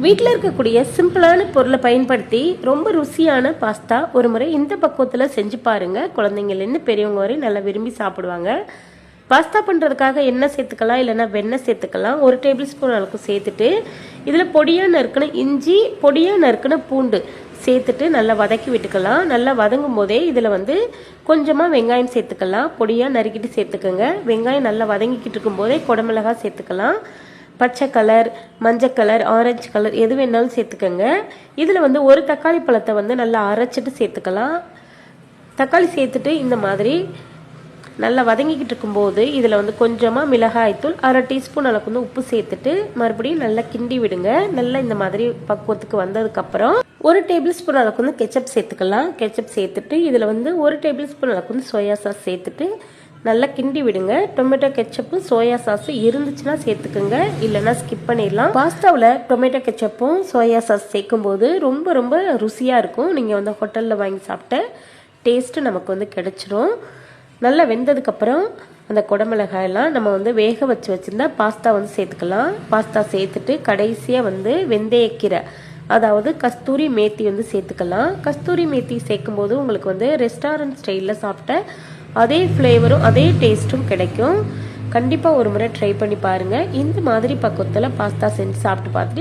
வீட்டில் இருக்கக்கூடிய சிம்பிளான பொருளை பயன்படுத்தி ரொம்ப ருசியான பாஸ்தா ஒரு முறை இந்த பக்குவத்தில் செஞ்சு பாருங்க. குழந்தைங்கள்லேருந்து பெரியவங்க வரை நல்லா விரும்பி சாப்பிடுவாங்க. பாஸ்தா பண்ணுறதுக்காக எண்ணெய் சேர்த்துக்கலாம், இல்லைன்னா வெண்ணெய் சேர்த்துக்கலாம். 1 டேபிள் ஸ்பூன் அளவுக்கு சேர்த்துட்டு இதில் பொடியாக நறுக்கின இஞ்சி, பொடியாக நறுக்கின பூண்டு சேர்த்துட்டு நல்லா வதக்கி விட்டுக்கலாம். நல்லா வதங்கும் போதே இதில் கொஞ்சமாக வெங்காயம் சேர்த்துக்கலாம். பொடியாக நறுக்கிட்டு சேர்த்துக்கோங்க. வெங்காயம் நல்லா வதங்கிக்கிட்டு இருக்கும் போதே குடமிளகாய் சேர்த்துக்கலாம். பச்சை கலர், மஞ்சள் கலர், ஆரஞ்சு கலர் எது வேணாலும் சேர்த்துக்கோங்க. இதில் ஒரு தக்காளி பழத்தை நல்லா அரைச்சிட்டு சேர்த்துக்கலாம். தக்காளி சேர்த்துட்டு இந்த மாதிரி நல்லா வதங்கிக்கிட்டு இருக்கும்போது இதில் கொஞ்சமாக மிளகாய்த்தூள், 1/2 டீஸ்பூன் அளவுக்கு உப்பு சேர்த்துட்டு மறுபடியும் நல்லா கிண்டி விடுங்க. நல்லா இந்த மாதிரி பக்குவத்துக்கு வந்ததுக்கப்புறம் 1 டேபிள் ஸ்பூன் அளவுக்கு கெச்சப் சேர்த்துக்கலாம். கெச்சப் சேர்த்துட்டு இதில் 1 டேபிள் ஸ்பூன் அளவுக்கு சோயா சாஸ் சேர்த்துட்டு நல்லா கிண்டி விடுங்க. டொமேட்டோ கெச்சப்பும் சோயா சாஸும் இருந்துச்சுன்னா சேர்த்துக்குங்க, இல்லைன்னா ஸ்கிப் பண்ணிடலாம். பாஸ்தாவில் டொமேட்டோ கெச்சப்பும் சோயா சாஸ் சேர்க்கும் போது ரொம்ப ரொம்ப ருசியாக இருக்கும். நீங்கள் ஹோட்டலில் வாங்கி சாப்பிட்ட டேஸ்ட்டு நமக்கு கிடைச்சிரும். நல்லா வெந்ததுக்கப்புறம் அந்த குடமிளகாயெல்லாம் நம்ம வேக வச்சு வச்சுருந்தா பாஸ்தா சேர்த்துக்கலாம். பாஸ்தா சேர்த்துட்டு கடைசியாக வெந்தயக்கீரை, அதாவது கஸ்தூரி மேத்தி சேர்த்துக்கலாம். கஸ்தூரி மேத்தி சேர்க்கும்போது உங்களுக்கு ரெஸ்டாரண்ட் ஸ்டைலில் சாப்பிட்ட அதே ஃப்ளேவரும் அதே டேஸ்ட்டும் கிடைக்கும். கண்டிப்பாக ஒரு முறை ட்ரை பண்ணி பாருங்கள். இந்த மாதிரி பக்குவத்தில் பாஸ்தா செஞ்சு சாப்பிட்டு பார்த்துட்டு